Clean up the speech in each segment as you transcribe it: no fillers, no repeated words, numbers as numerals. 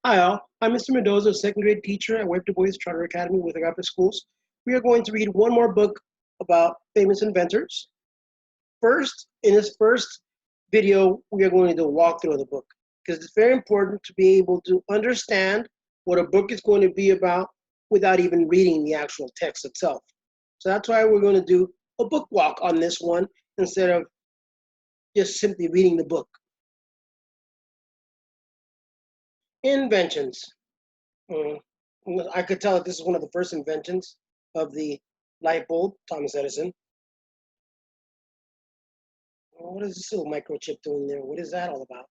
Hi all, I'm Mr. Mendoza, a second grade teacher at Wave Du Bois Charter Academy with Agape Schools. We are going to read one more book about famous inventors. First, in this first video, we are going to do a walkthrough of the book because it's very important to be able to understand what a book is going to be about without even reading the actual text itself. So that's why we're going to do a book walk on this one instead of just simply reading the book. Inventions. Mm, I could tell that this is one of the first inventions of the light bulb, Thomas Edison. What is this little microchip doing there? What is that all about?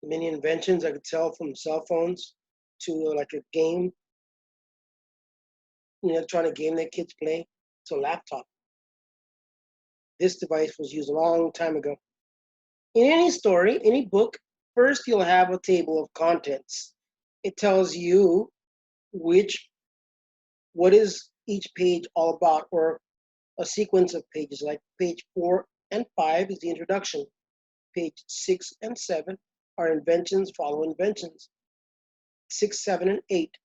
Many inventions I could tell from cell phones to like a game, trying to game that kids play, to a laptop. This device was used a long time ago. In any story, any book, first you'll have a table of contents. It tells you what is each page all about, or a sequence of pages. Like page 4 and 5 is the introduction. Page 6 and 7 are inventions follow inventions. 6, 7, and 8.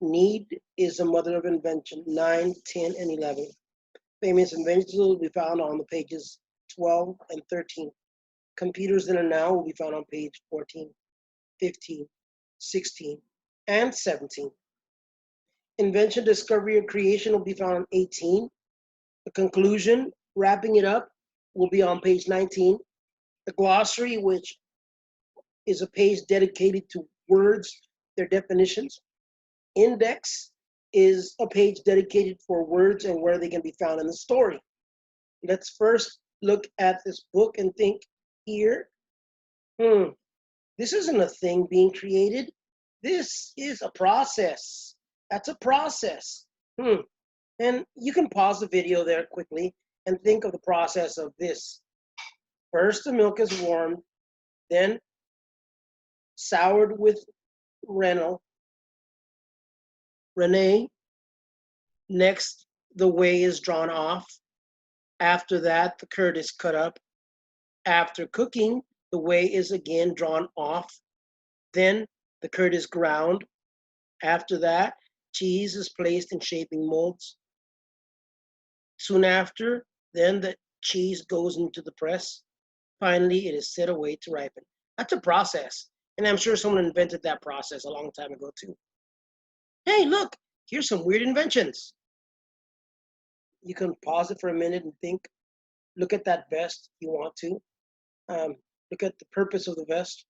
Need is the mother of invention. 9, 10, and 11. Famous inventions will be found on the pages 12 and 13. Computers in and now will be found on page 14, 15, 16, and 17. Invention, discovery, or creation will be found on 18. The conclusion, wrapping it up, will be on page 19. The glossary, which is a page dedicated to words, their definitions. Index is a page dedicated for words and where they can be found in the story. Let's first look at this book and think here. This isn't a thing being created. This is a process. That's a process. And you can pause the video there quickly and think of the process of this. First, the milk is warmed, then soured with rennet. Next, the whey is drawn off. After that, the curd is cut up. After cooking, the whey is again drawn off. Then the curd is ground. After that, cheese is placed in shaping molds. Soon after, then the cheese goes into the press. Finally, it is set away to ripen. That's a process. And I'm sure someone invented that process a long time ago too. Hey, look, here's some weird inventions. You can pause it for a minute and think. Look at that vest if you want to. Look at the purpose of the vest.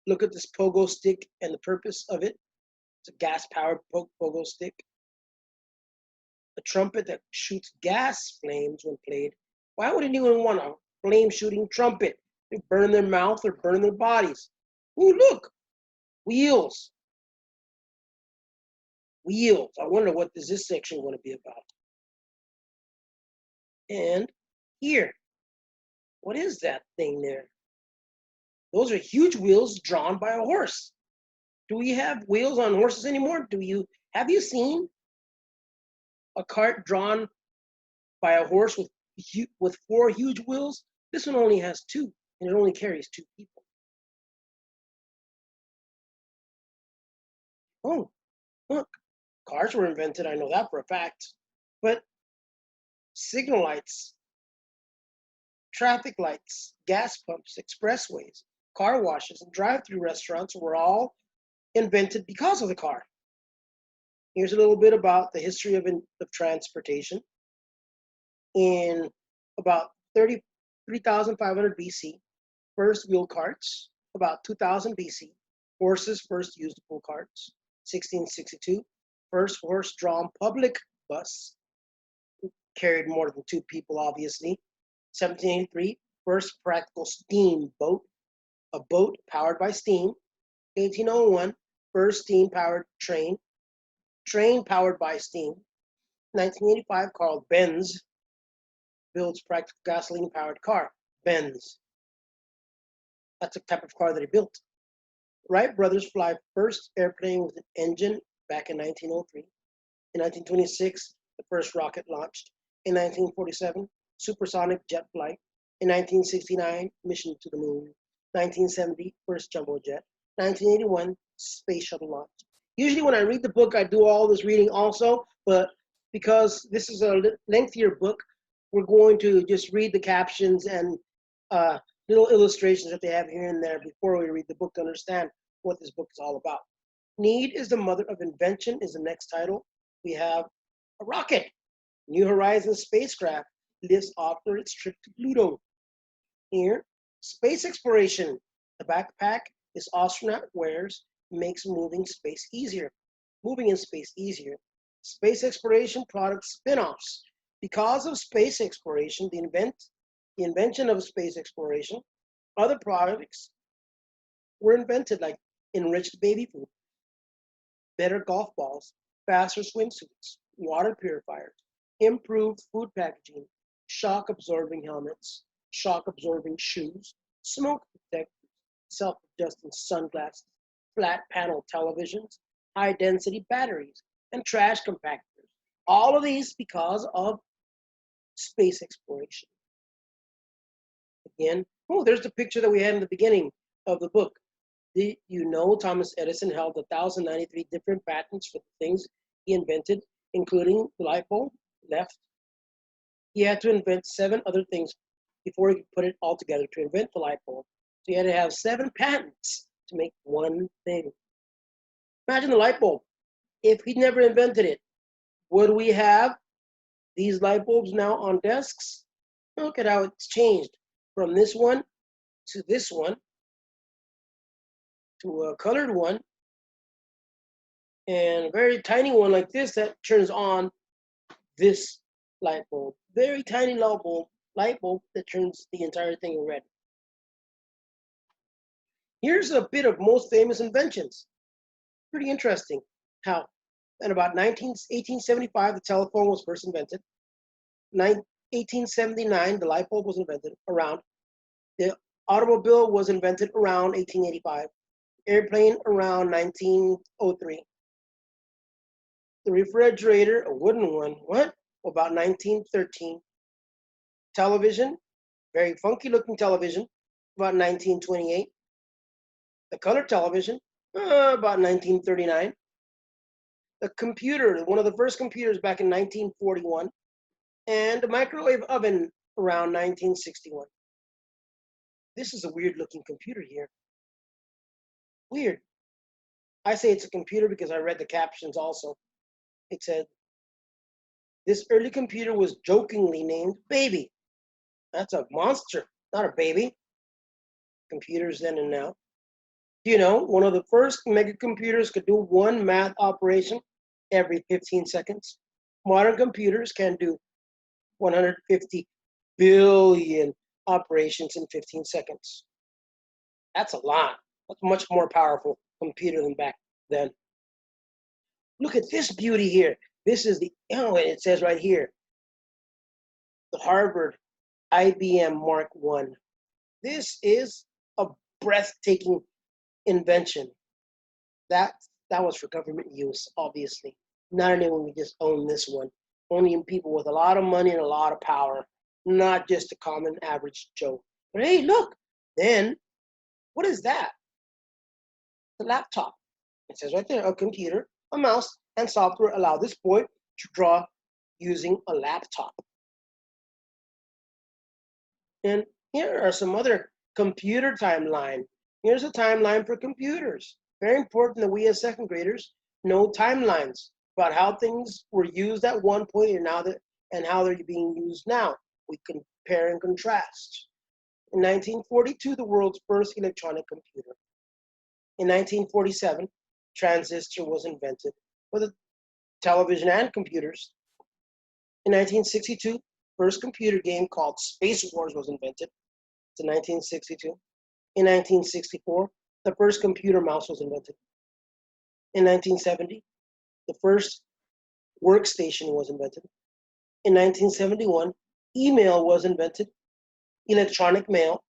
Look at this pogo stick and the purpose of it. It's a gas-powered pogo stick. A trumpet that shoots gas flames when played. Why would anyone want a flame-shooting trumpet? They burn their mouth or burn their bodies. Ooh, look, wheels. Wheels. I wonder what is this section going to be about. And here, what is that thing there? Those are huge wheels drawn by a horse. Do we have wheels on horses anymore? Have you seen a cart drawn by a horse with 4 huge wheels? This one only has 2, and it only carries 2 people. Oh, look, cars were invented, I know that for a fact. But signal lights, traffic lights, gas pumps, expressways, car washes, and drive-through restaurants were all invented because of the car. Here's a little bit about the history of transportation. In about 3,500 BC, first wheel carts. About 2000 BC, horses first used to pull carts. 1662, first horse-drawn public bus. Carried more than 2 people, obviously. 1783, first practical steam boat, a boat powered by steam. 1801, first steam-powered train powered by steam. 1985, Carl Benz builds practical gasoline-powered car, Benz. That's a type of car that he built. Wright brothers fly first airplane with an engine back in 1903. In 1926, the first rocket launched. In 1947, supersonic jet flight. In 1969, mission to the moon. 1970, first jumbo jet. 1981, Space Shuttle launch. Usually when I read the book, I do all this reading also, but because this is a lengthier book, we're going to just read the captions and uh, little illustrations that they have here and there before we read the book to understand what this book is all about. Need is the mother of invention is the next title. We have a rocket. New Horizons spacecraft lifts off for its trip to Pluto. Here, space exploration. The backpack this astronaut wears makes moving space easier. Moving in space easier. Space exploration product spin-offs. Because of space exploration, the invention of space exploration, other products were invented like enriched baby food, better golf balls, faster swimsuits, water purifiers, improved food packaging, shock absorbing helmets, shock absorbing shoes, smoke detectors, self adjusting sunglasses, flat panel televisions, high density batteries, and trash compactors. All of these because of space exploration. Again, oh, there's the picture that we had in the beginning of the book. Did you know Thomas Edison held 1,093 different patents for the things he invented, including the light bulb? Left. He had to invent 7 other things before he could put it all together to invent the light bulb. So he had to have 7 patents to make one thing. Imagine the light bulb. If he never invented it, would we have these light bulbs now on desks? Look at how it's changed from this one to this one to a colored one and a very tiny one like this that turns on this light bulb. Very tiny light bulb that turns the entire thing red. Here's a bit of most famous inventions. Pretty interesting how in about 1875 the telephone was first invented. 1879 the light bulb was invented around. The automobile was invented around 1885. Airplane around 1903. The refrigerator, a wooden one, what? About 1913. Television, very funky looking television, about 1928. The color television, about 1939. The computer, one of the first computers back in 1941. And the microwave oven around 1961. This is a weird looking computer here. Weird. I say it's a computer because I read the captions also. It said, this early computer was jokingly named Baby. That's a monster, not a baby. Computers then and now. Do you know, one of the first mega computers could do one math operation every 15 seconds. Modern computers can do 150 billion operations in 15 seconds. That's a lot. That's a much more powerful computer than back then. Look at this beauty here. This is the, oh, it says right here, the Harvard IBM Mark I. This is a breathtaking invention. That was for government use, obviously. Not anyone would just own this one. Only people with a lot of money and a lot of power, not just a common average Joe. But hey, look, then, what is that? The laptop. It says right there, a computer, a mouse, and software allow this boy to draw using a laptop. And here are some other computer timeline. Here's a timeline for computers. Very important that we as second graders know timelines about how things were used at one point and how they're being used now. We compare and contrast. In 1942, the world's first electronic computer. In 1947, transistor was invented for the television and computers. In 1962, first computer game called Space Wars was invented. It's in 1962. In 1964, the first computer mouse was invented. In 1970, the first workstation was invented. In 1971, email was invented, electronic mail.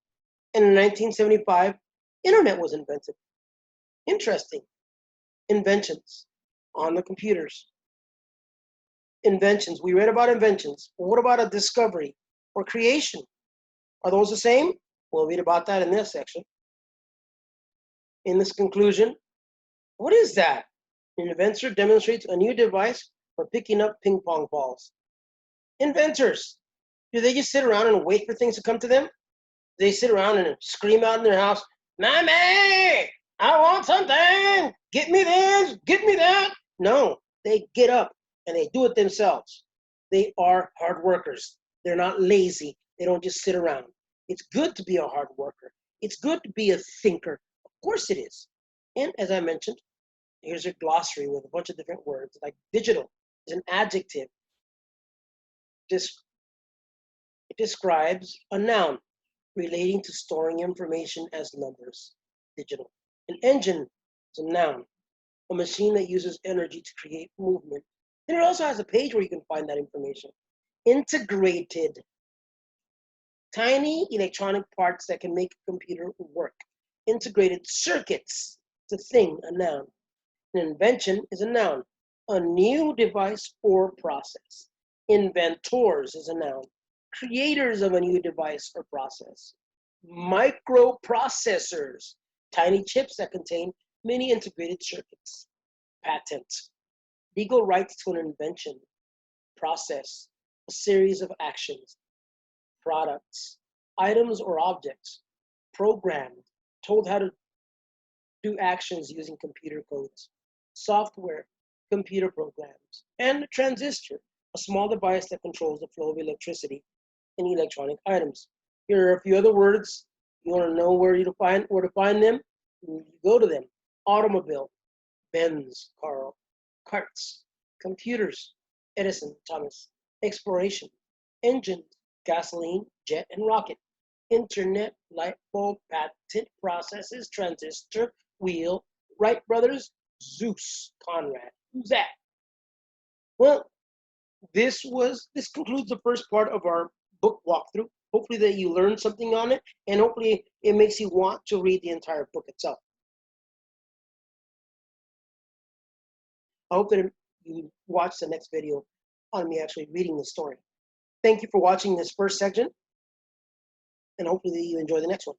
And in 1975, internet was invented. Interesting. Inventions on the computers. Inventions. We read about inventions. But what about a discovery or creation? Are those the same? We'll read about that in this section. In this conclusion, what is that? An inventor demonstrates a new device for picking up ping pong balls. Inventors, do they just sit around and wait for things to come to them? They sit around and scream out in their house, "Mommy, I want something! Get me this, get me that!" No, they get up and they do it themselves. They are hard workers. They're not lazy. They don't just sit around. It's good to be a hard worker. It's good to be a thinker. Of course it is. And as I mentioned, here's a glossary with a bunch of different words, like digital is an adjective. It describes a noun relating to storing information as numbers. Digital. An engine is a noun, a machine that uses energy to create movement. And it also has a page where you can find that information. Integrated. Tiny electronic parts that can make a computer work. Integrated circuits. It's a thing, a noun. An invention is a noun, a new device or process. Inventors is a noun, creators of a new device or process. Microprocessors, tiny chips that contain many integrated circuits. Patent, legal rights to an invention, process, a series of actions. Products, items or objects. Programmed, told how to do actions using computer codes. Software, computer programs. And a transistor, a small device that controls the flow of electricity in electronic items. Here are a few other words. You want to know where to find them? You go to them. Automobile, Benz, Carl. Carts, computers, Edison, Thomas. Exploration, engines, gasoline, jet, and rocket. Internet, light bulb, patent, processes, transistor, wheel, Wright brothers, Zeus, Conrad. Who's that? Well, this concludes the first part of our book walkthrough. Hopefully that you learned something on it, and hopefully it makes you want to read the entire book itself. I hope that you watch the next video on me actually reading the story. Thank you for watching this first section, and hopefully you enjoy the next one.